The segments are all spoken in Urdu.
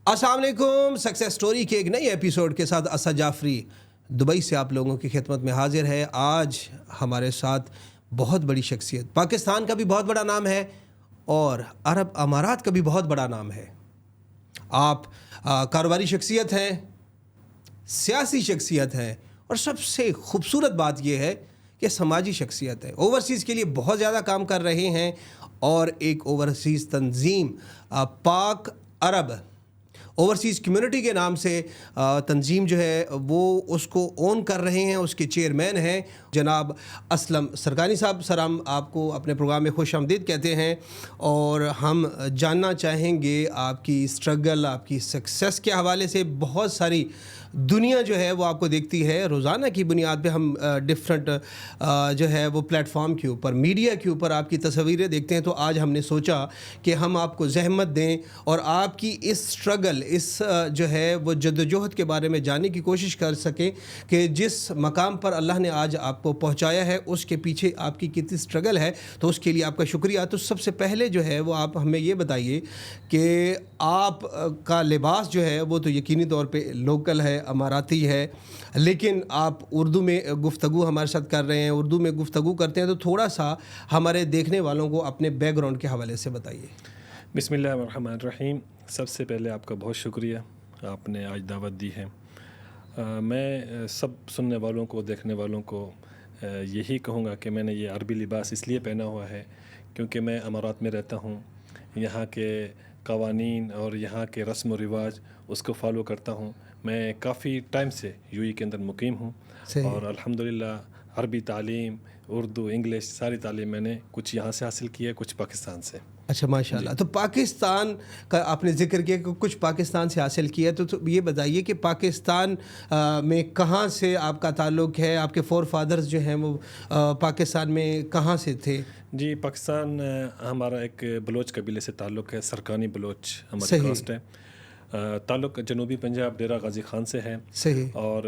السلام علیکم. سکسیس سٹوری کے ایک نئی ایپیسوڈ کے ساتھ اسد جعفری دبئی سے آپ لوگوں کی خدمت میں حاضر ہے. آج ہمارے ساتھ بہت بڑی شخصیت, پاکستان کا بھی بہت بڑا نام ہے اور عرب امارات کا بھی بہت بڑا نام ہے. آپ کاروباری شخصیت ہیں, سیاسی شخصیت ہیں, اور سب سے خوبصورت بات یہ ہے کہ سماجی شخصیت ہے. اوورسیز کے لیے بہت زیادہ کام کر رہے ہیں اور ایک اوورسیز تنظیم پاک عرب اوورسیز کمیونٹی کے نام سے تنظیم جو ہے وہ اس کو اون کر رہے ہیں. اس کے چیئرمین ہیں جناب اسلم سرکانی صاحب. سر, ہم آپ کو اپنے پروگرام میں خوش آمدید کہتے ہیں اور ہم جاننا چاہیں گے آپ کی اسٹرگل, آپ کی سکسیس کے حوالے سے. بہت ساری دنیا جو ہے وہ آپ کو دیکھتی ہے روزانہ کی بنیاد پہ. ہم ڈفرینٹ جو ہے وہ پلیٹ فارم کے اوپر, میڈیا کے اوپر آپ کی تصویریں دیکھتے ہیں. تو آج ہم نے سوچا کہ ہم آپ کو زحمت دیں اور آپ کی اس اسٹرگل, اس جو ہے وہ جدوجہد کے بارے میں جاننے کی کوشش کر سکیں کہ جس مقام پر اللہ نے آج آپ کو پہنچایا ہے اس کے پیچھے آپ کی کتنی اسٹرگل ہے. تو اس کے لیے آپ کا شکریہ. تو سب سے پہلے جو ہے وہ آپ ہمیں یہ بتائیے کہ آپ کا لباس جو ہے وہ تو یقینی طور پہ لوکل ہے, اماراتی ہے, لیکن آپ اردو میں گفتگو ہمارے ساتھ کر رہے ہیں, اردو میں گفتگو کرتے ہیں. تو تھوڑا سا ہمارے دیکھنے والوں کو اپنے بیک گراؤنڈ کے حوالے سے بتائیے. بسم اللہ الرحمن الرحیم. سب سے پہلے آپ کا بہت شکریہ, آپ نے آج دعوت دی ہے. میں سب سننے والوں کو, دیکھنے والوں کو یہی کہوں گا کہ میں نے یہ عربی لباس اس لیے پہنا ہوا ہے کیونکہ میں امارات میں رہتا ہوں. یہاں کے قوانین اور یہاں کے رسم و رواج اس کو فالو کرتا ہوں. میں کافی ٹائم سے یو ای کے اندر مقیم ہوں اور الحمدللہ عربی تعلیم, اردو, انگلش ساری تعلیم میں نے کچھ یہاں سے حاصل کی ہے, کچھ پاکستان سے. اچھا, ماشاء اللہ. تو پاکستان کا آپ نے ذکر کیا کہ کچھ پاکستان سے حاصل کیا, تو یہ بتائیے کہ پاکستان میں کہاں سے آپ کا تعلق ہے؟ آپ کے فور فادرز جو ہیں وہ پاکستان میں کہاں سے تھے؟ جی, پاکستان ہمارا ایک بلوچ قبیلے سے تعلق ہے, سرکانی بلوچ ہماری کاسٹ ہے. تعلق جنوبی پنجاب ڈیرہ غازی خان سے ہے. صحیح. اور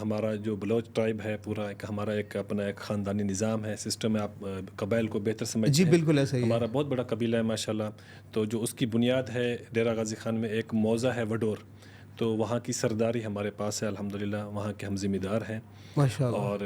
ہمارا جو بلوچ ٹرائب ہے پورا ہمارا ایک اپنا ایک خاندانی نظام ہے, سسٹم ہے. آپ قبائل کو بہتر سمجھتے جی ہیں. بالکل ایسا ہی ہے. ہمارا بہت بڑا قبیلہ ہے ماشاءاللہ. تو جو اس کی بنیاد ہے ڈیرہ غازی خان میں ایک موضع ہے وڈور, تو وہاں کی سرداری ہمارے پاس ہے الحمدللہ. وہاں کے ہم ذمہ دار ہیں ماشاءاللہ. اور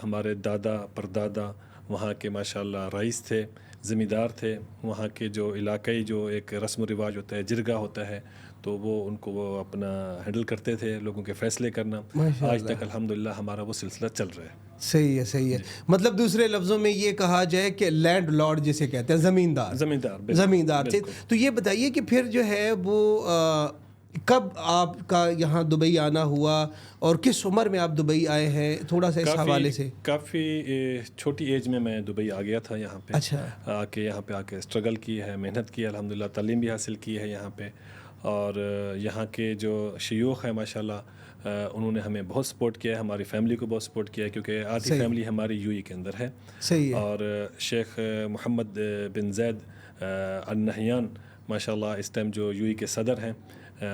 ہمارے دادا پردادا وہاں کے ماشاءاللہ رئیس تھے, ذمہ دار تھے. وہاں کے جو علاقائی جو ایک رسم و رواج ہوتا ہے, جرگہ ہوتا ہے, تو وہ ان کو وہ اپنا ہینڈل کرتے تھے, لوگوں کے فیصلے کرنا. آج تک الحمدللہ ہمارا وہ سلسلہ چل رہا ہے. صحیح ہے, صحیح ہے. مطلب دوسرے لفظوں میں یہ کہا جائے کہ لینڈ لارڈ جسے کہتے ہیں, زمیندار تھے. تو یہ بتائیے کہ پھر جو ہے وہ کب آپ کا یہاں دبئی آنا ہوا اور کس عمر میں آپ دبئی آئے ہیں؟ تھوڑا سا اس حوالے سے. کافی چھوٹی ایج میں دبئی آ گیا تھا یہاں پہ. اچھا. یہاں پہ آ کے اسٹرگل کی ہے, محنت کی ہے الحمدللہ, تعلیم بھی حاصل کی ہے یہاں پہ. اور یہاں کے جو شیوخ ہیں ماشاءاللہ انہوں نے ہمیں بہت سپورٹ کیا ہے, ہماری فیملی کو بہت سپورٹ کیا ہے کیونکہ آدھی فیملی ہماری یو ای کے اندر ہے. صحیح ہے. اور شیخ محمد بن زید النہیان ماشاءاللہ اس ٹائم جو یو ای کے صدر ہیں,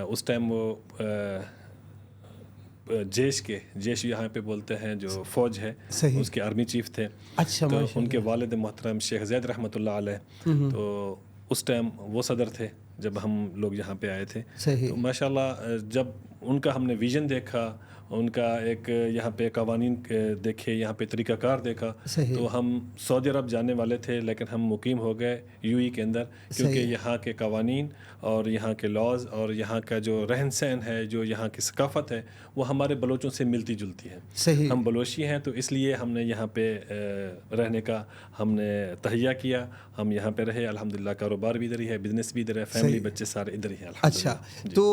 اس ٹائم وہ جیش یہاں پہ بولتے ہیں جو فوج ہے, اس کے آرمی چیف تھے. اچھا. تو ان کے والد محترم شیخ زید رحمۃ اللہ علیہ, تو اس ٹائم وہ صدر تھے جب ہم لوگ یہاں پہ آئے تھے. تو ماشاءاللہ جب ان کا ہم نے ویژن دیکھا, ان کا ایک یہاں پہ قوانین دیکھے, یہاں پہ طریقہ کار دیکھا, تو ہم سعودی عرب جانے والے تھے لیکن ہم مقیم ہو گئے یو ای کے اندر کیونکہ یہاں کے قوانین اور یہاں کے لاز اور یہاں کا جو رہن سہن ہے, جو یہاں کی ثقافت ہے, وہ ہمارے بلوچوں سے ملتی جلتی ہے. صحیح. ہم بلوچی ہیں تو اس لیے ہم نے یہاں پہ رہنے کا ہم نے تہیہ کیا. ہم یہاں پہ رہے الحمدللہ, کاروبار بھی ادھر ہی ہے, بزنس بھی ادھر ہے, فیملی بچے سارے ادھر ہی ہیں. اچھا. تو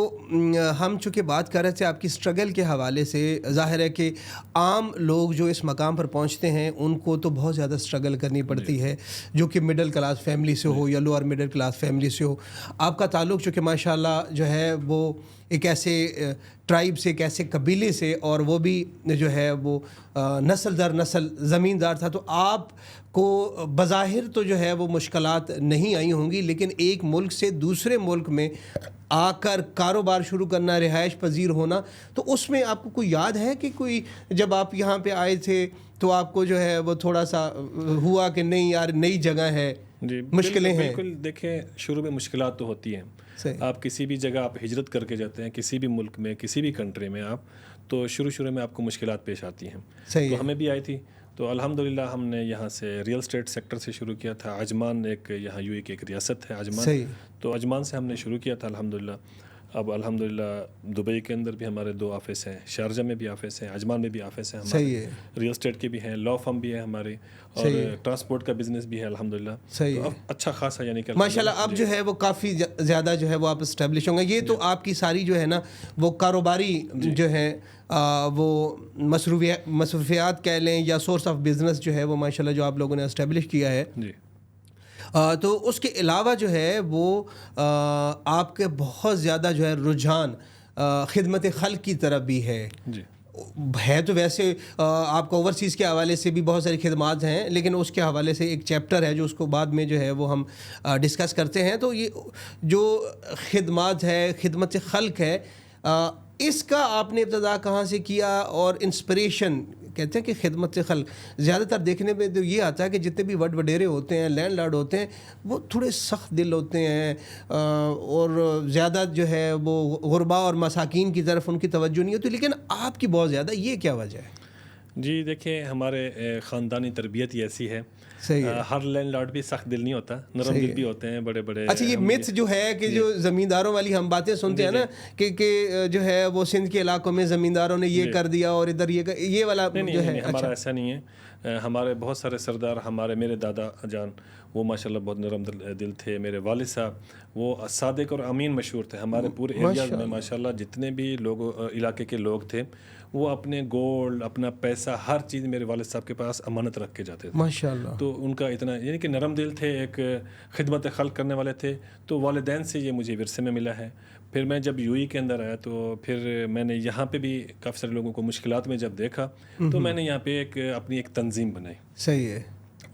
ہم چونکہ بات کر رہے تھے آپ کی اسٹرگل کے حوالے سے, ظاہر ہے کہ عام لوگ جو اس مقام پر پہنچتے ہیں ان کو تو بہت زیادہ اسٹرگل کرنی پڑتی ہے, جو کہ مڈل کلاس فیملی سے ہو یا لوور مڈل کلاس فیملی سے ہو. آپ کا تعلق چونکہ ماشاءاللہ جو ہے وہ ایک ایسے ٹرائب سے, ایک ایسے قبیلے سے, اور وہ بھی جو ہے وہ نسل در نسل زمیندار تھا, تو آپ کو بظاہر تو جو ہے وہ مشکلات نہیں آئی ہوں گی, لیکن ایک ملک سے دوسرے ملک میں آ کر کاروبار شروع کرنا, رہائش پذیر ہونا, تو اس میں آپ کو کوئی یاد ہے کہ کوئی جب آپ یہاں پہ آئے تھے تو آپ کو جو ہے وہ تھوڑا سا ہوا کہ نہیں یار نئی جگہ ہے, جی مشکلیں ہیں؟ بالکل. دیکھیں شروع میں مشکلات تو ہوتی ہیں, صحیح. آپ کسی بھی جگہ آپ ہجرت کر کے جاتے ہیں، کسی بھی ملک میں، کسی بھی کنٹری میں آپ، تو شروع میں آپ کو مشکلات پیش آتی ہیں. صحیح تو ہے. ہمیں بھی آئی تھی. تو الحمدللہ ہم نے یہاں سے ریئل اسٹیٹ سیکٹر سے شروع کیا تھا. عجمان ایک یہاں یو اے کی ایک ریاست ہے عجمان، صحیح. تو عجمان سے ہم نے شروع کیا تھا الحمدللہ. اب الحمدللہ دبئی کے اندر بھی ہمارے 2 آفس ہیں، شارجہ میں بھی آفس ہیں، عجمان میں بھی آفس ہیں صحیح ہمارے. ہے. ریئل اسٹیٹ کے بھی ہیں، لا فرم بھی ہے ہماری، اور ٹرانسپورٹ کا بزنس بھی ہے الحمدللہ. صحیح تو ہے. اب اچھا خاصا یعنی کہ ماشاء اللہ اب جو ہے وہ کافی زیادہ جو ہے وہ آپ اسٹیبلش ہوں گے. یہ تو آپ کی ساری جو ہے نا وہ کاروباری جو ہے وہ مصروفیات کہہ لیں یا سورس آف بزنس جو ہے وہ ماشاء اللہ جو آپ لوگوں نے اسٹیبلش کیا ہے. جی. تو اس کے علاوہ جو ہے وہ آپ کے بہت زیادہ جو ہے رجحان خدمت خلق کی طرف بھی ہے. جی. ہے تو ویسے آپ کو اوورسیز کے حوالے سے بھی بہت ساری خدمات ہیں، لیکن اس کے حوالے سے ایک چیپٹر ہے جو اس کو بعد میں جو ہے وہ ہم ڈسکس کرتے ہیں. تو یہ جو خدمات ہے، خدمت خلق ہے، اس کا آپ نے ابتدا کہاں سے کیا؟ اور انسپریشن کہتے ہیں کہ خدمت خلق زیادہ تر دیکھنے میں تو یہ آتا ہے کہ جتنے بھی وڈیرے ہوتے ہیں، لینڈ لارڈ ہوتے ہیں، وہ تھوڑے سخت دل ہوتے ہیں اور زیادہ جو ہے وہ غربا اور مساکین کی طرف ان کی توجہ نہیں ہوتی. لیکن آپ کی بہت زیادہ، یہ کیا وجہ ہے؟ جی دیکھیں، ہمارے خاندانی تربیت ہی ایسی ہے. صحیح ہے. ہر لینڈ لارڈ بھی سخت دل نہیں ہوتا، نرم دل بھی ہوتے ہیں بڑے بڑے. اچھا، یہ میتھ جو ہے کہ جو زمینداروں والی ہم باتیں سنتے ہیں نا کہ جو ہے وہ سندھ کے علاقوں میں زمینداروں نے یہ کر دیا اور ادھر یہ والا جو ہے. ہمارا ایسا نہیں ہے. ہمارے بہت سارے سردار، میرے دادا جان وہ ماشاءاللہ بہت نرم دل تھے. میرے والد صاحب وہ صادق اور امین مشہور تھے. ہمارے پورے ایریاز میں ماشاءاللہ جتنے بھی لوگ علاقے کے لوگ تھے، وہ اپنے گولڈ، اپنا پیسہ، ہر چیز میرے والد صاحب کے پاس امانت رکھ کے جاتے تھے ماشاءاللہ. تو ان کا اتنا یعنی کہ نرم دل تھے، ایک خدمت خلق کرنے والے تھے. تو والدین سے یہ مجھے ورثے میں ملا ہے. پھر میں جب یو ای کے اندر آیا تو پھر میں نے یہاں پہ بھی کافی سارے لوگوں کو مشکلات میں جب دیکھا تو میں نے یہاں پہ اپنی ایک تنظیم بنائی. صحیح ہے.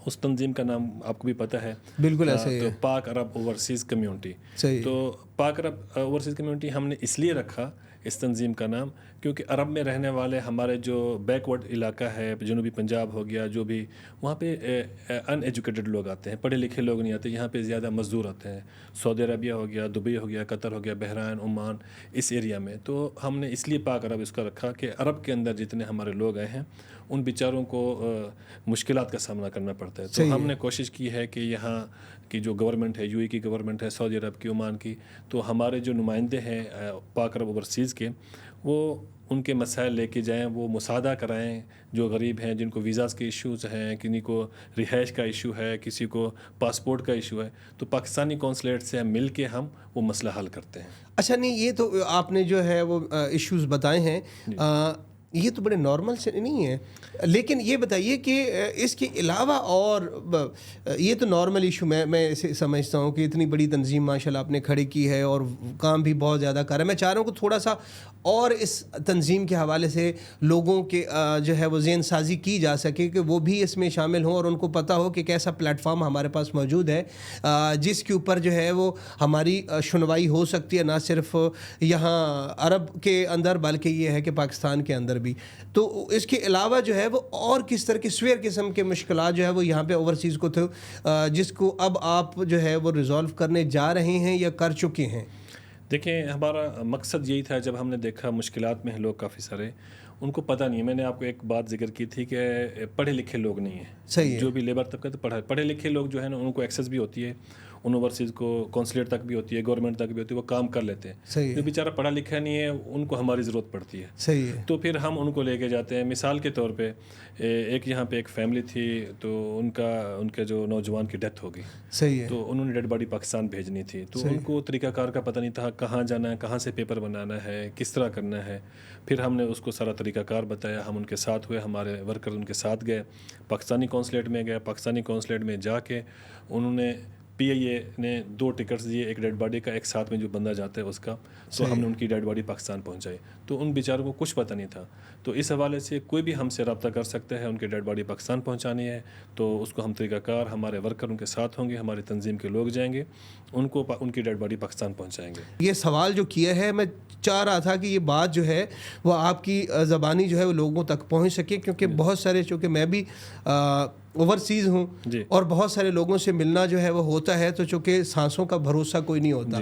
اس تنظیم کا نام آپ کو بھی پتہ ہے. بالکل ایسا ہی ہے. تو پاک عرب اوورسیز کمیونٹی. صحیح. تو پاک عرب اوورسیز کمیونٹی ہم نے اس لیے رکھا اس تنظیم کا نام کیونکہ عرب میں رہنے والے ہمارے جو بیکورڈ علاقہ ہے، جنوبی پنجاب ہو گیا، جو بھی وہاں پہ ان ایجوکیٹڈ لوگ آتے ہیں، پڑھے لکھے لوگ نہیں آتے. یہاں پہ زیادہ مزدور آتے ہیں. سعودی عربیہ ہو گیا، دبئی ہو گیا، قطر ہو گیا، بحرین، عمان، اس ایریا میں. تو ہم نے اس لیے پاک عرب اس کا رکھا کہ عرب کے اندر جتنے ہمارے لوگ آئے ہیں ان بیچاروں کو مشکلات کا سامنا کرنا پڑتا ہے. تو ہم نے کوشش کی ہے کہ یہاں کی جو گورنمنٹ ہے، یو اے کی گورنمنٹ ہے، سعودی عرب کی، عمان کی، تو ہمارے جو نمائندے ہیں پاک عرب اوورسیز کے، وہ ان کے مسائل لے کے جائیں، وہ مساعدہ کرائیں. جو غریب ہیں، جن کو ویزاز کے ایشوز ہیں، کسی کو رہائش کا ایشو ہے، کسی کو پاسپورٹ کا ایشو ہے، تو پاکستانی کونسلیٹ سے مل کے ہم وہ مسئلہ حل کرتے ہیں. اچھا، نہیں یہ تو آپ نے جو ہے وہ ایشوز بتائے ہیں، یہ تو بڑے نارمل سے نہیں ہیں. لیکن یہ بتائیے کہ اس کے علاوہ اور یہ تو نارمل ایشو میں اسے سمجھتا ہوں کہ اتنی بڑی تنظیم ماشاءاللہ آپ نے کھڑی کی ہے اور کام بھی بہت زیادہ کر رہا ہے. میں چاہ رہا ہوں کہ تھوڑا سا اور اس تنظیم کے حوالے سے لوگوں کے جو ہے وہ ذہن سازی کی جا سکے کہ وہ بھی اس میں شامل ہوں اور ان کو پتہ ہو کہ کیسا پلیٹ فارم ہمارے پاس موجود ہے جس کے اوپر جو ہے وہ ہماری سنوائی ہو سکتی ہے، نہ صرف یہاں عرب کے اندر بلکہ یہ ہے کہ پاکستان کے اندر بھی. تو اس کے علاوہ جو ہے وہ اور کس طرح کے سویر قسم کے مشکلات جو ہے وہ یہاں پہ اوورسیز کو تھے جس کو اب آپ جو ہے وہ ریزالو کرنے جا رہے ہیں یا کر چکے ہیں؟ دیکھیں، ہمارا مقصد یہی تھا. جب ہم نے دیکھا مشکلات میں ہیں لوگ کافی سارے، ان کو پتہ نہیں ہے. میں نے آپ کو ایک بات ذکر کی تھی کہ پڑھے لکھے لوگ نہیں ہیں. صحیح ہے. جو بھی لیبر طبقہ تو پڑھے لکھے لوگ جو ہے نا، ان کو ایکسیس بھی ہوتی ہے، ان اوورسیز کو کونسلیٹ تک بھی ہوتی ہے، گورنمنٹ تک بھی ہوتی ہے، وہ کام کر لیتے ہیں. صحیح. جو بیچارہ پڑھا لکھا نہیں ہے ان کو ہماری ضرورت پڑتی ہے. صحیح ہے. تو پھر ہم ان کو لے کے جاتے ہیں. مثال کے طور پہ ایک یہاں پہ ایک فیملی تھی، تو ان کے جو نوجوان کی ڈیتھ ہو گئی. صحیح ہے. تو انہوں نے ڈیڈ باڈی پاکستان بھیجنی تھی. تو ان کو طریقہ کار کا پتہ نہیں تھا، کہاں جانا ہے، کہاں سے پیپر بنانا ہے، کس طرح کرنا ہے. پھر ہم نے اس کو سارا طریقہ کار بتایا. ہم ان کے ساتھ ہوئے، ہمارے ورکر ان کے ساتھ گئے، پاکستانی کونسلیٹ میں گئے. پاکستانی کونسلیٹ میں جا کے انہوں نے پی آئی اے نے 2 ٹکٹس دیے، ایک ڈیڈ باڈی کا، ایک ساتھ میں جو بندہ جاتا ہے اس کا. تو ہم نے ان کی ڈیڈ باڈی پاکستان پہنچائی. تو ان بیچاروں کو کچھ پتہ نہیں تھا. تو اس حوالے سے کوئی بھی ہم سے رابطہ کر سکتا ہے. ان کی ڈیڈ باڈی پاکستان پہنچانی ہے تو اس کو ہم طریقہ کار، ہمارے ورکر ان کے ساتھ ہوں گے، ہماری تنظیم کے لوگ جائیں گے، ان کی ڈیڈ باڈی پاکستان پہنچائیں گے. یہ سوال جو کیا ہے، میں چاہ رہا تھا کہ یہ بات جو ہے وہ آپ کی زبانی جو ہے وہ لوگوں تک پہنچ سکے، کیونکہ بہت سارے، چونکہ میں بھی اوورسیز ہوں اور بہت سارے لوگوں سے ملنا جو ہے وہ ہوتا ہے، تو چونکہ سانسوں کا بھروسہ کوئی نہیں ہوتا.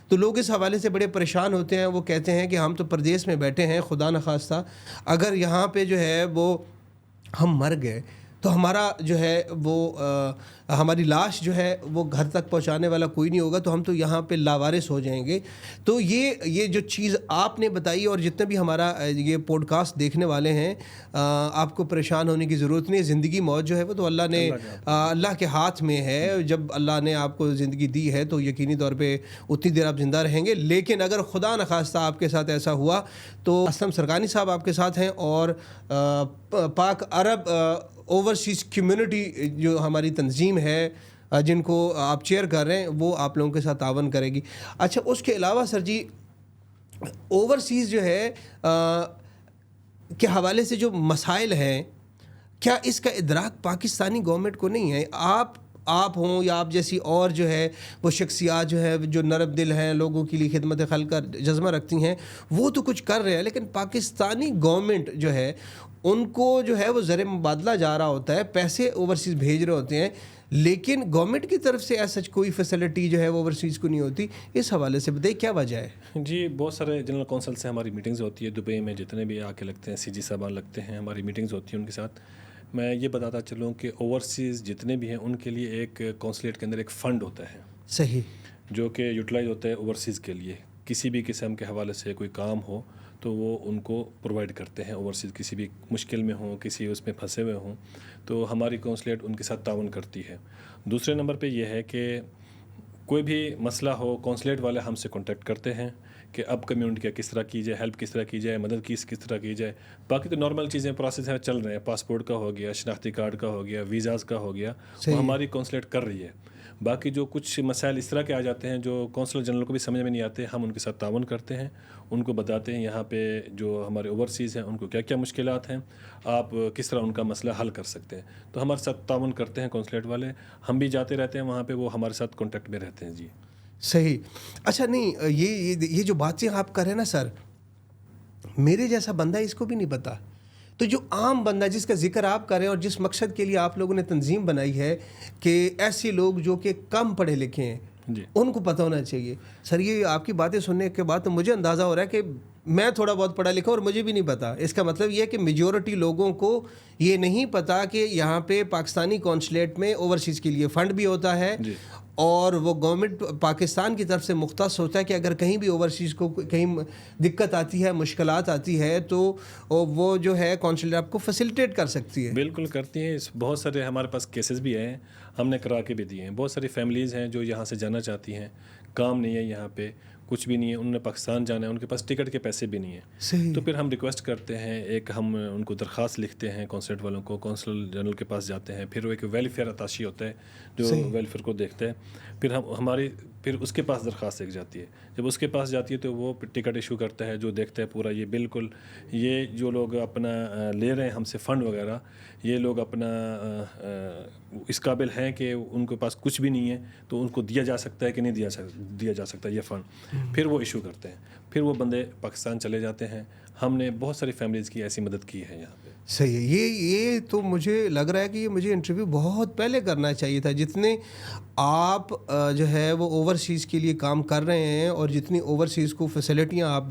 تو لوگ اس حوالے سے بڑے پریشان ہوتے ہیں. وہ کہتے ہیں کہ ہم تو پردیس میں بیٹھے ہیں, خدا نخواستہ اگر یہاں پہ جو ہے وہ ہم مر گئے تو ہمارا جو ہے وہ ہماری لاش جو ہے وہ گھر تک پہنچانے والا کوئی نہیں ہوگا, تو ہم تو یہاں پہ لاوارث ہو جائیں گے. تو یہ جو چیز آپ نے بتائی, اور جتنے بھی ہمارا یہ پوڈ کاسٹ دیکھنے والے ہیں, آپ کو پریشان ہونے کی ضرورت نہیں ہے. زندگی موت جو ہے وہ تو اللہ کے ہاتھ میں ہے. جب اللہ نے آپ کو زندگی دی ہے تو یقینی طور پہ اتنی دیر آپ زندہ رہیں گے. لیکن اگر خدا نخواستہ آپ کے ساتھ ایسا ہوا تو اسلم سرکانی صاحب آپ کے ساتھ ہیں, اور پاک عرب اوورسیز کمیونٹی جو ہماری تنظیم ہے جن کو آپ چیئر کر رہے ہیں, وہ آپ لوگوں کے ساتھ تعاون کرے گی. اچھا, اس کے علاوہ سر جی, اوورسیز جو ہے کے حوالے سے جو مسائل ہیں, کیا اس کا ادراک پاکستانی گورنمنٹ کو نہیں ہے؟ آپ ہوں یا آپ جیسی اور جو ہے وہ شخصیات جو ہے جو نرم دل ہیں, لوگوں کے لیے خدمت خلق کا جذبہ رکھتی ہیں, وہ تو کچھ کر رہے ہیں, لیکن پاکستانی گورنمنٹ جو ہے ان کو جو ہے وہ زر مبادلہ جا رہا ہوتا ہے, پیسے اوورسیز بھیج رہے ہوتے ہیں, لیکن گورنمنٹ کی طرف سے ایسا کوئی فیسلٹی جو ہے وہ اوورسیز کو نہیں ہوتی. اس حوالے سے بتائیے کیا وجہ ہے؟ جی, بہت سارے جنرل کونسل سے ہماری میٹنگز ہوتی ہے دبئی میں, جتنے بھی آ کے لگتے ہیں, سی جی صاحبان لگتے ہیں, ہماری میٹنگز ہوتی ہیں ان کے ساتھ. میں یہ بتاتا چلوں کہ اوورسیز جتنے بھی ہیں ان کے لیے ایک کونسلیٹ کے اندر ایک فنڈ ہوتا ہے, صحیح, جو کہ یوٹیلائز ہوتا ہے اوورسیز کے لیے. کسی بھی قسم کے حوالے سے کوئی کام ہو تو وہ ان کو پرووائڈ کرتے ہیں. اوورسیز کسی بھی مشکل میں ہوں, کسی اس میں پھنسے ہوئے ہوں, تو ہماری کونسلیٹ ان کے ساتھ تعاون کرتی ہے. دوسرے نمبر پہ یہ ہے کہ کوئی بھی مسئلہ ہو, کونسلیٹ والے ہم سے کانٹیکٹ کرتے ہیں کہ اب کمیونٹی کا کس طرح کی جائے, ہیلپ کس طرح کی جائے, مدد کس طرح کی جائے. باقی تو نارمل چیزیں پروسیس ہیں چل رہے ہیں, پاسپورٹ کا ہو گیا, شناختی کارڈ کا ہو گیا, ویزاز کا ہو گیا, وہ ہماری کونسلیٹ کر رہی ہے. باقی جو کچھ مسائل اس طرح کے آ جاتے ہیں جو کونسلر جنرل کو بھی سمجھ میں نہیں آتے, ہم ان کے ساتھ تعاون کرتے ہیں, ان کو بتاتے ہیں یہاں پہ جو ہمارے اوورسیز ہیں ان کو کیا کیا مشکلات ہیں, آپ کس طرح ان کا مسئلہ حل کر سکتے ہیں. تو ہمارے ساتھ تعاون کرتے ہیں کونسلیٹ والے, ہم بھی جاتے رہتے ہیں وہاں پہ, وہ ہمارے ساتھ کانٹیکٹ میں رہتے ہیں. جی صحیح. اچھا, نہیں یہ جو باتیں آپ کر رہے ہیں نا سر, میرے جیسا بندہ اس کو بھی نہیں پتا. تو جو عام بندہ جس کا ذکر آپ کریں اور جس مقصد کے لیے آپ لوگوں نے تنظیم بنائی ہے کہ ایسے لوگ جو کہ کم پڑھے لکھے ہیں جی ان کو پتہ ہونا چاہیے. سر یہ آپ کی باتیں سننے کے بعد تو مجھے اندازہ ہو رہا ہے کہ میں تھوڑا بہت پڑھا لکھا اور مجھے بھی نہیں پتا. اس کا مطلب یہ ہے کہ میجورٹی لوگوں کو یہ نہیں پتا کہ یہاں پہ پاکستانی کونسلیٹ میں اوورسیز کے لیے فنڈ بھی ہوتا ہے, اور وہ گورنمنٹ پاکستان کی طرف سے مختص ہوتا ہے کہ اگر کہیں بھی اوورسیز کو کہیں دقت آتی ہے, مشکلات آتی ہے, تو وہ جو ہے کونسلیٹ آپ کو فیسیلیٹیٹ کر سکتی ہے. بالکل کرتی ہیں. بہت سارے ہمارے پاس کیسز بھی ہیں, ہم نے کرا کے بھی دیے ہیں. بہت ساری فیملیز ہیں جو یہاں سے جانا چاہتی ہیں, کام نہیں ہے یہاں پہ, کچھ بھی نہیں ہے, انہوں نے پاکستان جانا ہے, ان کے پاس ٹکٹ کے پیسے بھی نہیں ہیں. صحیح. تو پھر ہم ریکویسٹ کرتے ہیں, ایک ہم ان کو درخواست لکھتے ہیں کونسلیٹ والوں کو, کونسل جنرل کے پاس جاتے ہیں, پھر وہ ایک ویلفیئر اتاشی ہوتا ہے جو ویلفیئر کو دیکھتا ہے, پھر پھر اس کے پاس درخواست ایک جاتی ہے. جب اس کے پاس جاتی ہے تو وہ ٹکٹ ایشو کرتا ہے, جو دیکھتا ہے پورا یہ بالکل یہ جو لوگ اپنا لے رہے ہیں ہم سے فنڈ وغیرہ, یہ لوگ اپنا اس قابل ہیں کہ ان کے پاس کچھ بھی نہیں ہے, تو ان کو دیا جا سکتا ہے کہ نہیں دیا جا سکتا یہ فنڈ. پھر وہ ایشو کرتے ہیں, پھر وہ بندے پاکستان چلے جاتے ہیں. ہم نے بہت ساری فیملیز کی ایسی مدد کی ہے یہاں پہ. صحیح ہے. یہ تو مجھے لگ رہا ہے کہ یہ مجھے انٹرویو بہت پہلے کرنا چاہیے تھا. جتنے آپ جو ہے وہ اوورسیز کے لیے کام کر رہے ہیں اور جتنی اوورسیز کو فیسلٹیاں آپ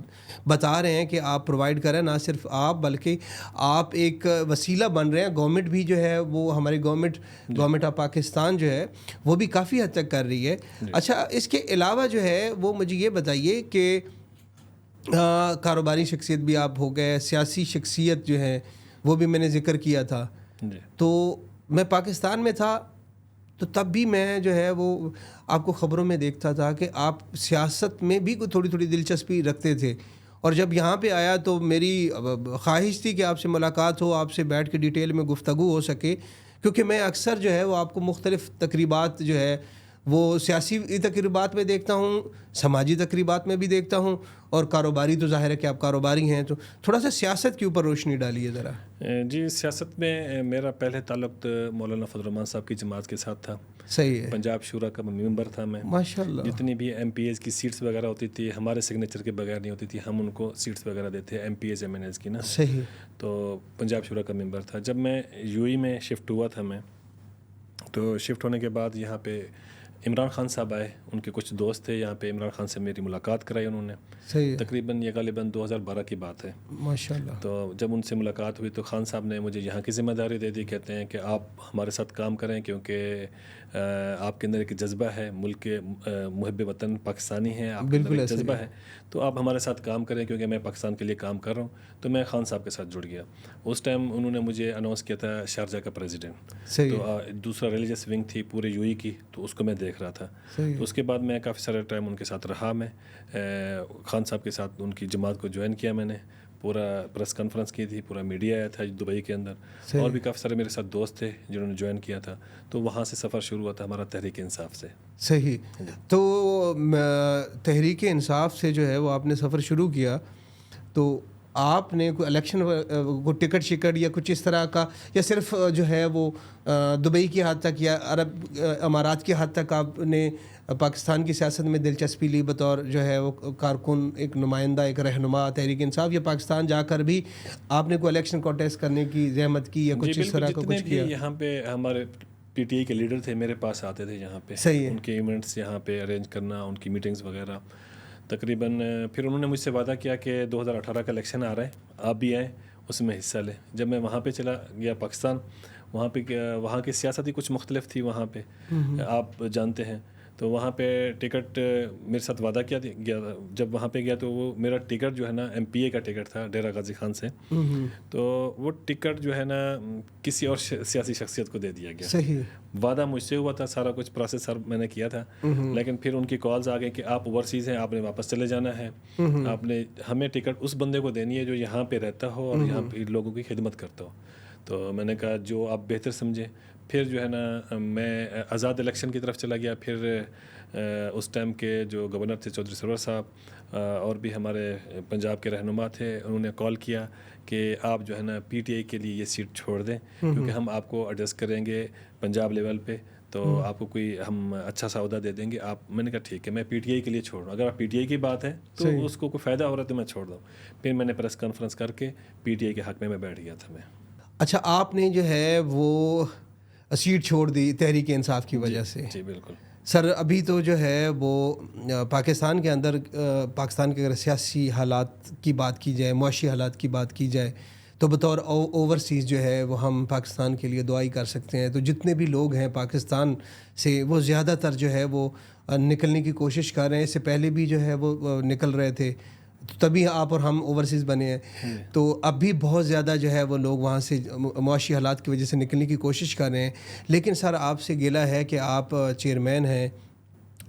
بتا رہے ہیں کہ آپ پرووائڈ کر رہے ہیں, نہ صرف آپ بلکہ آپ ایک وسیلہ بن رہے ہیں. گورنمنٹ بھی جو ہے وہ ہماری گورنمنٹ آف پاکستان جو ہے وہ بھی کافی حد تک کر رہی ہے. اچھا, اس کے علاوہ جو ہے وہ مجھے یہ بتائیے کہ کاروباری شخصیت بھی آپ ہو گئے, سیاسی شخصیت جو ہے وہ بھی میں نے ذکر کیا تھا. تو میں پاکستان میں تھا تو تب بھی میں جو ہے وہ آپ کو خبروں میں دیکھتا تھا کہ آپ سیاست میں بھی تھوڑی تھوڑی دلچسپی رکھتے تھے, اور جب یہاں پہ آیا تو میری خواہش تھی کہ آپ سے ملاقات ہو, آپ سے بیٹھ کے ڈیٹیل میں گفتگو ہو سکے, کیونکہ میں اکثر جو ہے وہ آپ کو مختلف تقریبات جو ہے وہ سیاسی تقریبات میں دیکھتا ہوں, سماجی تقریبات میں بھی دیکھتا ہوں, اور کاروباری تو ظاہر ہے کہ آپ کاروباری ہیں. تو تھوڑا سا سیاست کے اوپر روشنی ڈالیے ذرا. جی, سیاست میں میرا پہلے تعلق مولانا فضل الرحمان صاحب کی جماعت کے ساتھ تھا. صحیح ہے. پنجاب شورا کا ممبر تھا میں. ماشاءاللہ. جتنی بھی ایم پی ایز کی سیٹس وغیرہ ہوتی تھی ہمارے سگنیچر کے بغیر نہیں ہوتی تھی, ہم ان کو سیٹس وغیرہ دیتے M P As M N As کی نا. صحیح. تو پنجاب شورا کا ممبر تھا. جب میں یو ای میں شفٹ ہوا تھا میں, تو شفٹ ہونے کے بعد یہاں پہ عمران خان صاحب آئے, ان کے کچھ دوست تھے یہاں پہ, عمران خان سے میری ملاقات کرائی انہوں نے. صحیح ہے. تقریباً یہ غالباً 2012 کی بات ہے. ماشاء اللہ. تو جب ان سے ملاقات ہوئی تو خان صاحب نے مجھے یہاں کی ذمہ داری دے دی. کہتے ہیں کہ آپ ہمارے ساتھ کام کریں کیونکہ آپ کے اندر ایک جذبہ ہے, ملک کے محب وطن پاکستانی ہیں, آپ کے اندر ایک جذبہ ہے, تو آپ ہمارے ساتھ کام کریں کیونکہ میں پاکستان کے لیے کام کر رہا ہوں. تو میں خان صاحب کے ساتھ جڑ گیا. اس ٹائم انہوں نے مجھے اناؤنس کیا تھا شارجہ کا پریزیڈنٹ. تو دوسرا ریلیجس ونگ تھی پورے یو اے کی, تو اس کو میں دیکھ رہا تھا. تو اس کے بعد میں کافی سارا ٹائم ان کے ساتھ رہا. میں خان صاحب کے ساتھ ان کی جماعت کو جوائن کیا. میں نے پورا پریس کانفرنس کی تھی, پورا میڈیا آیا تھا دبئی کے اندر, اور بھی کافی سارے میرے ساتھ دوست تھے جنہوں نے جوائن کیا تھا. تو وہاں سے سفر شروع ہوا تھا ہمارا تحریک انصاف سے. صحیح. تو تحریک انصاف سے جو ہے وہ آپ نے سفر شروع کیا, تو آپ نے کوئی الیکشن کو ٹکٹ شکٹ یا کچھ اس طرح کا, یا صرف جو ہے وہ دبئی کی حد تک یا عرب امارات کی حد تک آپ نے پاکستان کی سیاست میں دلچسپی لی بطور جو ہے وہ کارکن, ایک نمائندہ, ایک رہنما تحریک انصاف, یا پاکستان جا کر بھی آپ نے کوئی الیکشن کانٹیسٹ کرنے کی زحمت کی یا کچھ اس طرح کا کچھ کیا؟ یہاں پہ ہمارے پی ٹی آئی کے لیڈر تھے, میرے پاس آتے تھے یہاں پہ. صحیح ہے. ان کے ایونٹس یہاں پہ ارینج کرنا, ان کی میٹنگز وغیرہ. تقریباً پھر انہوں نے مجھ سے وعدہ کیا کہ 2018 کا الیکشن آ رہا ہے, آپ بھی آئیں, اس میں حصہ لیں. جب میں وہاں پہ چلا گیا پاکستان, وہاں کی سیاست ہی کچھ مختلف تھی وہاں پہ, آپ جانتے ہیں. تو وہاں پہ ٹکٹ میرے ساتھ وعدہ کیا گیا. جب وہاں پہ گیا تو وہ میرا ٹکٹ جو ہے نا ایم پی اے کا ٹکٹ تھا ڈیرہ غازی خان سے. تو وہ ٹکٹ جو ہے نا کسی اور سیاسی شخصیت کو دے دیا گیا. صحیح. وعدہ مجھ سے ہوا تھا, سارا کچھ پروسیس سر میں نے کیا تھا, لیکن پھر ان کی کالز آ گئی کہ آپ اوورسیز ہیں, آپ نے واپس چلے جانا ہے, آپ نے ہمیں ٹکٹ اس بندے کو دینی ہے جو یہاں پہ رہتا ہو اور یہاں پہ لوگوں کی خدمت کرتا ہو. تو میں نے کہا جو آپ بہتر سمجھیں. پھر جو ہے نا میں آزاد الیکشن کی طرف چلا گیا. پھر اس ٹائم کے جو گورنر تھے چودھری سرور صاحب, اور بھی ہمارے پنجاب کے رہنما تھے, انہوں نے کال کیا کہ آپ جو ہے نا پی ٹی آئی کے لیے یہ سیٹ چھوڑ دیں کیونکہ ہم آپ کو ایڈجسٹ کریں گے پنجاب لیول پہ, تو آپ کو کوئی ہم اچھا سا عہدہ دے دیں گے. آپ, میں نے کہا ٹھیک ہے میں پی ٹی آئی کے لیے چھوڑ رہا ہوں, اگر آپ پی ٹی آئی کی بات ہے تو اس کو کوئی فائدہ ہو رہا ہے تو میں چھوڑ دوں. پھر میں نے پریس کانفرنس کر کے پی ٹی آئی کے حق میں بیٹھ گیا تھا. میں اچھا, آپ نے جو ہے وہ سیٹ چھوڑ دی تحریک انصاف کی وجہ سے؟ جی بالکل سر. ابھی تو جو ہے وہ پاکستان کے اندر, پاکستان کے اگر سیاسی حالات کی بات کی جائے, معاشی حالات کی بات کی جائے, تو بطور اوورسیز جو ہے وہ ہم پاکستان کے لیے دعائی کر سکتے ہیں. تو جتنے بھی لوگ ہیں پاکستان سے وہ زیادہ تر جو ہے وہ نکلنے کی کوشش کر رہے ہیں. اس سے پہلے بھی جو ہے وہ نکل رہے تھے, تبھی آپ اور ہم اوورسیز بنے ہیں. تو اب بھی بہت زیادہ جو ہے وہ لوگ وہاں سے معاشی حالات کی وجہ سے نکلنے کی کوشش کر رہے ہیں. لیکن سر آپ سے گلہ ہے کہ آپ چیئرمین ہیں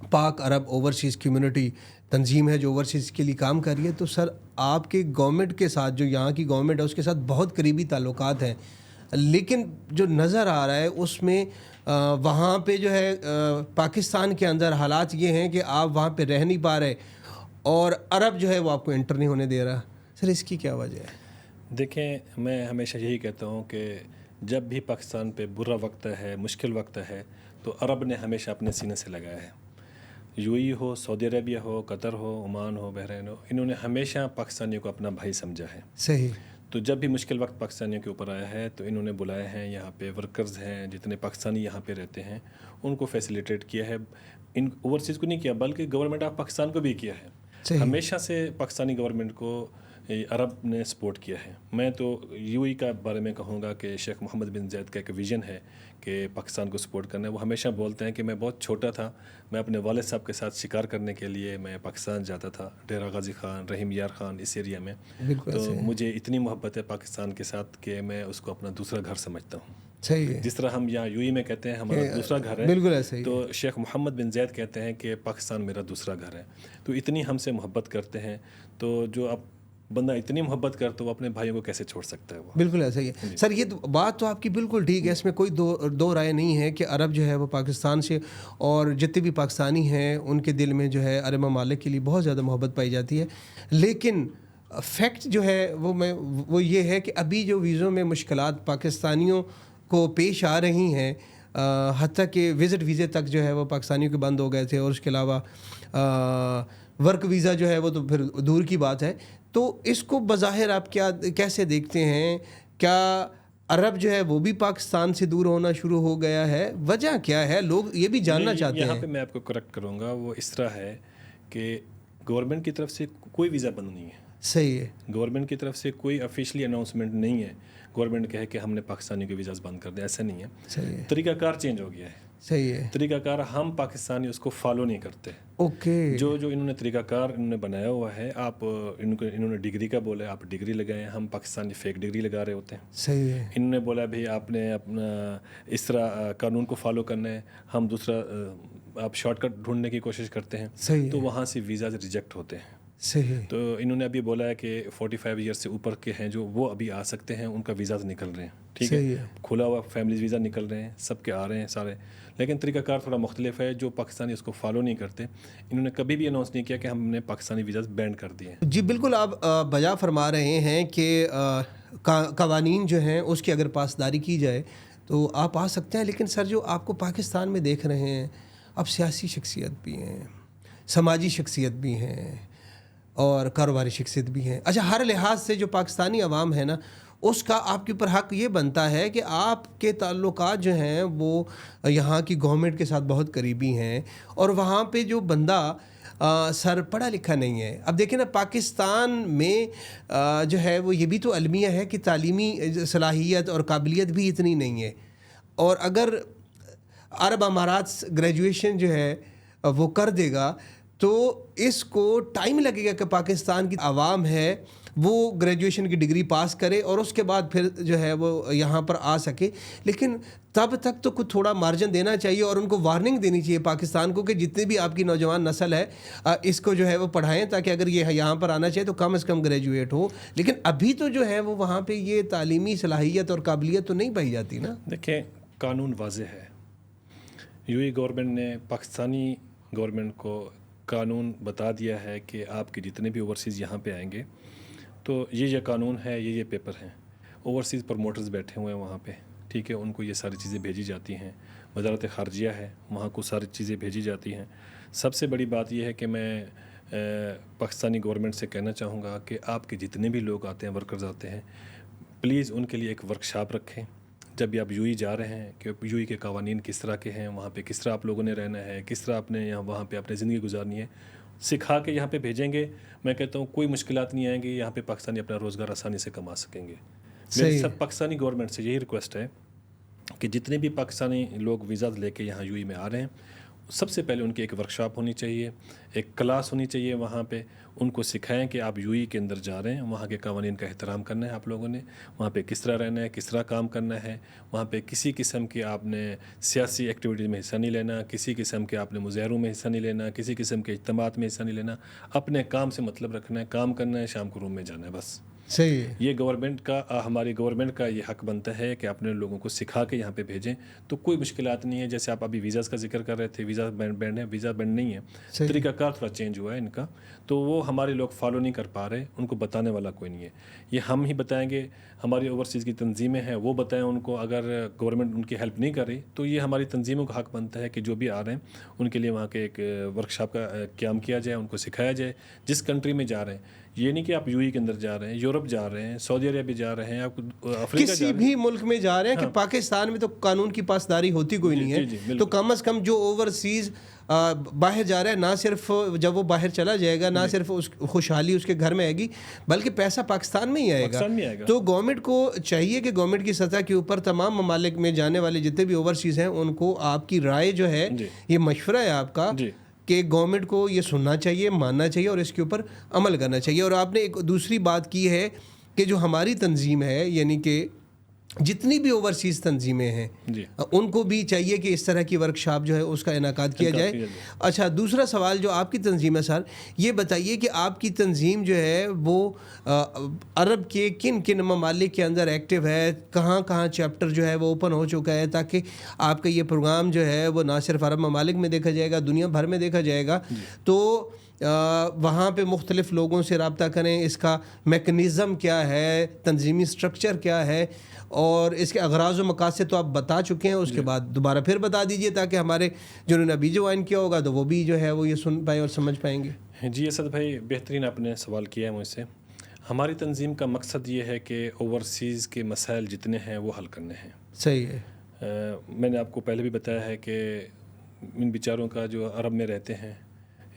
پاک عرب اوورسیز کمیونٹی تنظیم ہے جو اوورسیز کے لیے کام کر رہی ہے. تو سر آپ کے گورنمنٹ کے ساتھ, جو یہاں کی گورنمنٹ ہے اس کے ساتھ بہت قریبی تعلقات ہیں, لیکن جو نظر آ رہا ہے اس میں وہاں پہ جو ہے پاکستان کے اندر حالات یہ ہیں کہ آپ وہاں پہ رہ نہیں پا رہے اور عرب جو ہے وہ آپ کو انٹر نہیں ہونے دے رہا. سر اس کی کیا وجہ ہے؟ دیکھیں, میں ہمیشہ یہی کہتا ہوں کہ جب بھی پاکستان پہ برا وقت ہے, مشکل وقت ہے, تو عرب نے ہمیشہ اپنے سینے سے لگایا ہے. یو اے ہو, سعودی عربیہ ہو, قطر ہو, عمان ہو, بحرین ہو, انہوں نے ہمیشہ پاکستانیوں کو اپنا بھائی سمجھا ہے. صحیح. تو جب بھی مشکل وقت پاکستانیوں کے اوپر آیا ہے تو انہوں نے بلائے ہیں, یہاں پہ ورکرز ہیں جتنے پاکستانی یہاں پہ رہتے ہیں ان کو فیسیلیٹیٹ کیا ہے. ان اوورسیز کو نہیں کیا بلکہ گورنمنٹ آف پاکستان کو بھی کیا ہے. ہمیشہ سے پاکستانی گورنمنٹ کو عرب نے سپورٹ کیا ہے. میں تو یو اے کا بارے میں کہوں گا کہ شیخ محمد بن زید کا ایک ویژن ہے کہ پاکستان کو سپورٹ کرنا ہے. وہ ہمیشہ بولتے ہیں کہ میں بہت چھوٹا تھا, میں اپنے والد صاحب کے ساتھ شکار کرنے کے لیے میں پاکستان جاتا تھا, ڈیرہ غازی خان, رحیم یار خان, اس ایریا میں. تو مجھے اتنی محبت ہے پاکستان کے ساتھ کہ میں اس کو اپنا دوسرا گھر سمجھتا ہوں. صحیح ہے. جس طرح ہم یہاں یو اے میں کہتے ہیں ہمارا دوسرا گھر ہے, بالکل ایسا ہی. تو شیخ محمد بن زید کہتے ہیں کہ پاکستان میرا دوسرا گھر ہے. تو اتنی ہم سے محبت کرتے ہیں, تو جو اب بندہ اتنی محبت کرتا وہ اپنے بھائیوں کو کیسے چھوڑ سکتا ہے؟ وہ بالکل ایسا ہی ہے. سر یہ بات تو آپ کی بالکل ٹھیک ہے, اس میں کوئی دو رائے نہیں ہے کہ عرب جو ہے وہ پاکستان سے, اور جتنے بھی پاکستانی ہیں ان کے دل میں جو ہے عرب ممالک کے لیے بہت زیادہ محبت پائی جاتی ہے. لیکن فیکٹ جو ہے وہ یہ ہے کہ ابھی جو ویزوں میں مشکلات پاکستانیوں کو پیش آ رہی ہیں, حتیٰ کہ وزٹ ویزے تک جو ہے وہ پاکستانیوں کے بند ہو گئے تھے, اور اس کے علاوہ ورک ویزا جو ہے وہ تو پھر دور کی بات ہے. تو اس کو بظاہر آپ کیسے دیکھتے ہیں؟ کیا عرب جو ہے وہ بھی پاکستان سے دور ہونا شروع ہو گیا ہے. وجہ کیا ہے؟ لوگ یہ بھی جاننا چاہتے ہیں. یہاں پہ میں آپ کو کریکٹ کروں گا. وہ اس طرح ہے کہ گورنمنٹ کی طرف سے کوئی ویزا بند نہیں ہے. صحیح ہے. گورنمنٹ کی طرف سے کوئی آفیشلی اناؤنسمنٹ نہیں ہے گورنمنٹ کہے کہ ہم نے پاکستانی کے ویزاز بند کر دیں. ایسا نہیں ہے. صحیح ہے. طریقہ کار چینج ہو گیا ہے. صحیح ہے. طریقہ کار ہم پاکستانی اس کو فالو نہیں کرتے. اوکے. جو انہوں نے طریقہ کار انہوں نے بنایا ہوا ہے, آپ انہوں نے ڈگری کا بولا ہے, آپ ڈگری لگائیں. ہم پاکستانی فیک ڈگری لگا رہے ہوتے ہیں. صحیح ہے. انہوں نے بولا بھائی آپ نے اپنا اس طرح قانون کو فالو کرنا ہے, ہم دوسرا آپ شارٹ کٹ ڈھونڈنے کی کوشش کرتے ہیں. صحیح. تو وہاں سے ویزاز ریجیکٹ ہوتے ہیں. صحیح. تو انہوں نے ابھی بولا ہے کہ 45 ایئر سے اوپر کے ہیں جو وہ ابھی آ سکتے ہیں, ان کا ویزاز نکل رہے ہیں. ٹھیک ہے, کھلا ہوا فیملیز ویزا نکل رہے ہیں, سب کے آ رہے ہیں سارے. لیکن طریقہ کار تھوڑا مختلف ہے. جو پاکستانی اس کو فالو نہیں کرتے, انہوں نے کبھی بھی اناؤنس نہیں کیا کہ ہم نے پاکستانی ویزاز بینڈ کر دیے ہیں. جی بالکل, آپ بجا فرما رہے ہیں کہ قوانین جو ہیں اس کی اگر پاسداری کی جائے تو آپ آ سکتے ہیں. لیکن سر جو آپ کو پاکستان میں دیکھ رہے ہیں, اب سیاسی شخصیت بھی ہیں, سماجی شخصیت بھی ہیں اور کاروباری شخصیت بھی ہیں. اچھا, ہر لحاظ سے جو پاکستانی عوام ہے نا, اس کا آپ کے اوپر حق یہ بنتا ہے کہ آپ کے تعلقات جو ہیں وہ یہاں کی گورنمنٹ کے ساتھ بہت قریبی ہیں, اور وہاں پہ جو بندہ سر پڑھا لکھا نہیں ہے. اب دیکھیں نا, پاکستان میں جو ہے وہ یہ بھی تو المیہ ہے کہ تعلیمی صلاحیت اور قابلیت بھی اتنی نہیں ہے. اور اگر عرب امارات گریجویشن جو ہے وہ کر دے گا تو اس کو ٹائم لگے گا کہ پاکستان کی عوام ہے وہ گریجویشن کی ڈگری پاس کرے اور اس کے بعد پھر جو ہے وہ یہاں پر آ سکے. لیکن تب تک تو کچھ تھوڑا مارجن دینا چاہیے اور ان کو وارننگ دینی چاہیے پاکستان کو کہ جتنے بھی آپ کی نوجوان نسل ہے اس کو جو ہے وہ پڑھائیں, تاکہ اگر یہ یہاں پر آنا چاہے تو کم از کم گریجویٹ ہو. لیکن ابھی تو جو ہے وہ وہاں پہ یہ تعلیمی صلاحیت اور قابلیت تو نہیں پائی جاتی نا. دیکھیں, قانون واضح ہے. یو گورنمنٹ نے پاکستانی گورنمنٹ کو قانون بتا دیا ہے کہ آپ کے جتنے بھی اوورسیز یہاں پہ آئیں گے تو یہ قانون ہے, یہ پیپر ہیں. اوورسیز پروموٹرز بیٹھے ہوئے ہیں وہاں پہ, ٹھیک ہے, ان کو یہ ساری چیزیں بھیجی جاتی ہیں. وزارت خارجیہ ہے, وہاں کو ساری چیزیں بھیجی جاتی ہیں. سب سے بڑی بات یہ ہے کہ میں پاکستانی گورنمنٹ سے کہنا چاہوں گا کہ آپ کے جتنے بھی لوگ آتے ہیں, ورکرز آتے ہیں, پلیز ان کے لیے ایک ورکشاپ رکھیں. جب بھی آپ یو ای جا رہے ہیں کہ یو ای کے قوانین کس طرح کے ہیں, وہاں پہ کس طرح آپ لوگوں نے رہنا ہے, کس طرح آپ نے وہاں پہ اپنی زندگی گزارنی ہے, سکھا کے یہاں پہ بھیجیں گے. میں کہتا ہوں کوئی مشکلات نہیں آئیں گی, یہاں پہ پاکستانی اپنا روزگار آسانی سے کما سکیں گے. میری سب پاکستانی گورنمنٹ سے یہی ریکویسٹ ہے کہ جتنے بھی پاکستانی لوگ ویزاز لے کے یہاں یو ای میں آ رہے ہیں, سب سے پہلے ان کی ایک ورکشاپ ہونی چاہیے, ایک کلاس ہونی چاہیے. وہاں پہ ان کو سکھائیں کہ آپ یو ای کے اندر جا رہے ہیں, وہاں کے قوانین کا احترام کرنا ہے آپ لوگوں نے, وہاں پہ کس طرح رہنا ہے, کس طرح کام کرنا ہے. وہاں پہ کسی قسم کی آپ نے سیاسی ایکٹیویٹیز میں حصہ نہیں لینا, کسی قسم کے آپ نے مظاہروں میں حصہ نہیں لینا, کسی قسم کے اجتماعات میں حصہ نہیں لینا. اپنے کام سے مطلب رکھنا ہے, کام کرنا ہے, شام کو روم میں جانا ہے, بس. صحیح ہے. یہ گورنمنٹ کا, ہماری گورنمنٹ کا یہ حق بنتا ہے کہ اپنے لوگوں کو سکھا کے یہاں پہ بھیجیں. تو کوئی مشکلات نہیں ہے. جیسے آپ ابھی ویزاز کا ذکر کر رہے تھے, ویزا بینڈ ہے, ویزا بینڈ نہیں ہے. طریقہ کار تھوڑا چینج ہوا ہے ان کا, تو وہ ہمارے لوگ فالو نہیں کر پا رہے, ان کو بتانے والا کوئی نہیں ہے. یہ ہم ہی بتائیں گے, ہماری اوورسیز کی تنظیمیں ہیں وہ بتائیں ان کو. اگر گورنمنٹ ان کی ہیلپ نہیں کر رہی تو یہ ہماری تنظیموں کا حق بنتا ہے کہ جو بھی آ رہے ہیں ان کے لیے وہاں کے ایک ورکشاپ کا قیام کیا جائے, ان کو سکھایا جائے. جس کنٹری میں جا رہے ہیں, یہ نہیں کہ آپ یو ای کے اندر جا رہے ہیں, یورپ جا رہے ہیں, سعودی عربیہ بھی جا رہے ہیں, آپ افریقہ کسی بھی ملک میں جا رہے ہیں, کہ پاکستان میں تو قانون کی پاسداری ہوتی کوئی نہیں ہے. تو کم از کم جو اوورسیز باہر جا رہا ہے, نہ صرف جب وہ باہر چلا جائے گا, نہ صرف اس خوشحالی اس کے گھر میں آئے گی, بلکہ پیسہ پاکستان میں ہی آئے گا. تو گورنمنٹ کو چاہیے کہ گورنمنٹ کی سطح کے اوپر تمام ممالک میں جانے والے جتنے بھی اوورسیز ہیں ان کو آپ کی رائے جو ہے, یہ مشورہ ہے آپ کا, کہ گورنمنٹ کو یہ سننا چاہیے, ماننا چاہیے اور اس کے اوپر عمل کرنا چاہیے. اور آپ نے ایک دوسری بات کی ہے کہ جو ہماری تنظیم ہے, یعنی کہ جتنی بھی اوورسیز تنظیمیں ہیں ان کو بھی چاہیے کہ اس طرح کی ورکشاپ جو ہے اس کا انعقاد کیا جائے. اچھا, دوسرا سوال جو آپ کی تنظیم ہے سر, یہ بتائیے کہ آپ کی تنظیم جو ہے وہ عرب کے کن کن ممالک کے اندر ایکٹیو ہے, کہاں کہاں چیپٹر جو ہے وہ اوپن ہو چکا ہے, تاکہ آپ کا یہ پروگرام جو ہے وہ نہ صرف عرب ممالک میں دیکھا جائے گا, دنیا بھر میں دیکھا جائے گا. تو وہاں پہ مختلف لوگوں سے رابطہ کریں, اس کا میکنزم کیا ہے, تنظیمی سٹرکچر کیا ہے, اور اس کے اغراض و مقاصد تو آپ بتا چکے ہیں, اس کے بعد دوبارہ پھر بتا دیجئے تاکہ ہمارے جنہوں نے ابھی جوائن کیا ہوگا تو وہ بھی جو ہے وہ یہ سن پائیں اور سمجھ پائیں گے. جی اسد بھائی, بہترین آپ نے سوال کیا ہے مجھ سے. ہماری تنظیم کا مقصد یہ ہے کہ اوورسیز کے مسائل جتنے ہیں وہ حل کرنے ہیں. صحیح ہے. میں نے آپ کو پہلے بھی بتایا ہے کہ ان بیچاروں کا جو عرب میں رہتے ہیں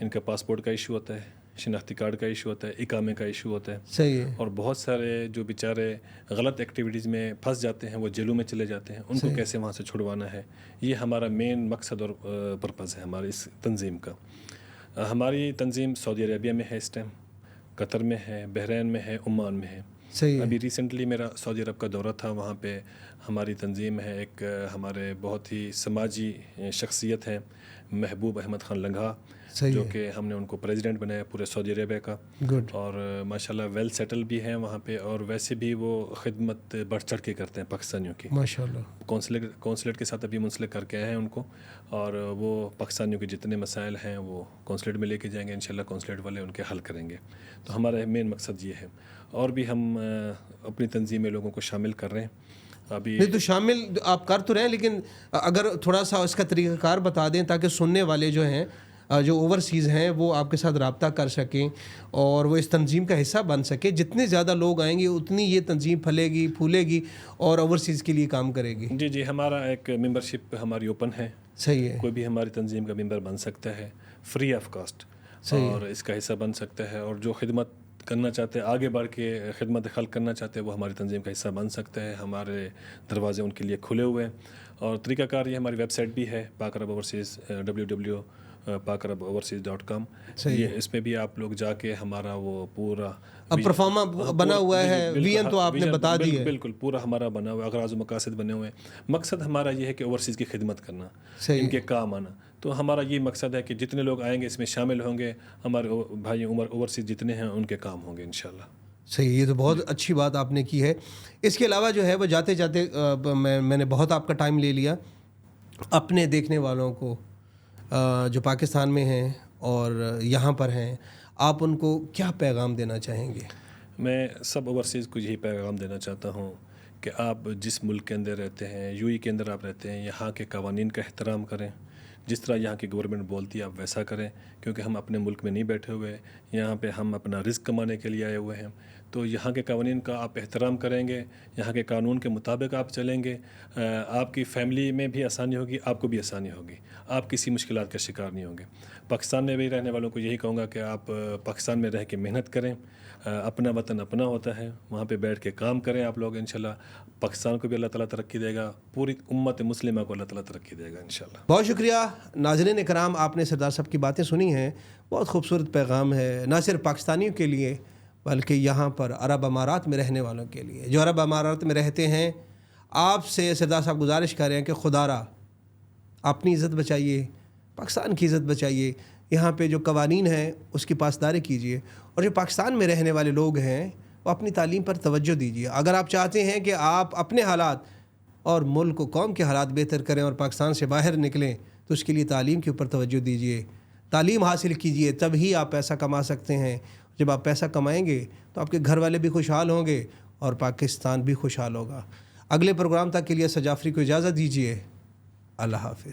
ان کا پاسپورٹ کا ایشو ہوتا ہے, شناختی کارڈ کا ایشو ہوتا ہے, اقامے کا ایشو ہوتا ہے. صحیح ہے. اور بہت سارے جو بیچارے غلط ایکٹیویٹیز میں پھنس جاتے ہیں وہ جیلوں میں چلے جاتے ہیں, ان کو کیسے وہاں سے چھڑوانا ہے, یہ ہمارا مین مقصد اور پرپز ہے ہماری اس تنظیم کا. ہماری تنظیم سعودی عربیہ میں ہے, اس ٹائم قطر میں ہے, بحرین میں ہے, عمان میں ہے. صحیح ہے. ابھی ریسنٹلی میرا سعودی عرب کا دورہ تھا, وہاں پہ ہماری تنظیم ہے, ایک ہمارے بہت ہی سماجی شخصیت ہیں محبوب احمد خان لنگھا, جو کہ ہم نے ان کو پریزیڈنٹ بنایا پورے سعودی عربیہ کا. گڈ. اور ماشاءاللہ ویل سیٹل بھی ہیں وہاں پہ, اور ویسے بھی وہ خدمت بڑھ چڑھ کے کرتے ہیں پاکستانیوں کی. ماشاءاللہ. کونسلیٹ کے ساتھ ابھی منسلک کر کے آئے ہیں ان کو, اور وہ پاکستانیوں کے جتنے مسائل ہیں وہ کونسلیٹ میں لے کے جائیں گے, انشاءاللہ کونسلیٹ والے ان کے حل کریں گے. تو ہمارا مین مقصد یہ ہے, اور بھی ہم اپنی تنظیم میں لوگوں کو شامل کر رہے ہیں. ابھی نہیں تو شامل آپ کر تو رہے ہیں, لیکن اگر تھوڑا سا اس کا طریقہ کار بتا دیں تاکہ سننے والے جو ہیں جو اوورسیز ہیں وہ آپ کے ساتھ رابطہ کر سکیں اور وہ اس تنظیم کا حصہ بن سکے. جتنے زیادہ لوگ آئیں گے اتنی یہ تنظیم پھلے گی, پھولے گی اور اوورسیز کے لیے کام کرے گی. جی جی, ہمارا ایک ممبرشپ ہماری اوپن ہے. صحیح ہے. کوئی بھی ہماری تنظیم کا ممبر بن سکتا ہے فری آف کاسٹ, اور اس کا حصہ بن سکتا ہے. اور جو خدمت کرنا چاہتے ہیں, آگے بڑھ کے خدمت خلق کرنا چاہتے ہیں, وہ ہماری تنظیم کا حصہ بن سکتا ہے. ہمارے دروازے ان کے لیے کھلے ہوئے ہیں. اور طریقہ کار یہ, ہماری ویب سائٹ بھی ہے پاک عرب اوورسیز www.pakarabOverseas.com. یہ اس میں بھی آپ لوگ جا کے ہمارا وہ پورا اب پرفارما بنا ہوا ہے, ویژن تو آپ نے بتا دی ہے. بالکل پورا ہمارا بنا ہوا ہے, اغراض و مقاصد بنے ہوئے ہیں. مقصد ہمارا یہ ہے کہ اوورسیز کی خدمت کرنا, ان کے کام آنا. تو ہمارا یہ مقصد ہے کہ جتنے لوگ آئیں گے اس میں شامل ہوں گے, ہمارے بھائی اوورسیز جتنے ہیں ان کے کام ہوں گے انشاءاللہ. صحیح, یہ تو بہت اچھی بات آپ نے کی ہے. اس کے علاوہ جو ہے وہ جاتے جاتے میں نے بہت آپ کا ٹائم لے لیا. اپنے دیکھنے والوں کو جو پاکستان میں ہیں اور یہاں پر ہیں, آپ ان کو کیا پیغام دینا چاہیں گے؟ میں سب اوورسیز کو یہی پیغام دینا چاہتا ہوں کہ آپ جس ملک کے اندر رہتے ہیں, یو ای کے اندر آپ رہتے ہیں, یہاں کے قوانین کا احترام کریں. جس طرح یہاں کی گورنمنٹ بولتی ہے آپ ویسا کریں, کیونکہ ہم اپنے ملک میں نہیں بیٹھے ہوئے, یہاں پہ ہم اپنا رزق کمانے کے لیے آئے ہوئے ہیں. تو یہاں کے قوانین کا آپ احترام کریں گے, یہاں کے قانون کے مطابق آپ چلیں گے, آپ کی فیملی میں بھی آسانی ہوگی, آپ کو بھی آسانی ہوگی, آپ کسی مشکلات کا شکار نہیں ہوں گے. پاکستان میں بھی رہنے والوں کو یہی کہوں گا کہ آپ پاکستان میں رہ کے محنت کریں. اپنا وطن اپنا ہوتا ہے, وہاں پہ بیٹھ کے کام کریں آپ لوگ, انشاءاللہ پاکستان کو بھی اللہ تعالیٰ ترقی دے گا, پوری امت مسلمہ کو اللہ تعالیٰ ترقی دے گا انشاءاللہ. بہت شکریہ. ناظرین کرام, آپ نے سردار صاحب کی باتیں سنی ہیں, بہت خوبصورت پیغام ہے, نہ صرف پاکستانیوں کے لیے بلکہ یہاں پر عرب امارات میں رہنے والوں کے لیے. جو عرب امارات میں رہتے ہیں, آپ سے سردار صاحب گزارش کر رہے ہیں کہ خدا را اپنی عزت بچائیے, پاکستان کی عزت بچائیے, یہاں پہ جو قوانین ہیں اس کی پاسداری کیجیے, اور جو پاکستان میں رہنے والے لوگ ہیں وہ اپنی تعلیم پر توجہ دیجیے. اگر آپ چاہتے ہیں کہ آپ اپنے حالات اور ملک و قوم کے حالات بہتر کریں اور پاکستان سے باہر نکلیں, تو اس کے لیے تعلیم کے اوپر توجہ دیجیے, تعلیم حاصل کیجیے, تبھی آپ پیسہ کما سکتے ہیں. جب آپ پیسہ کمائیں گے تو آپ کے گھر والے بھی خوشحال ہوں گے اور پاکستان بھی خوشحال ہوگا. اگلے پروگرام تک کے لیے سجافری کو اجازت دیجیے. اللہ حافظ.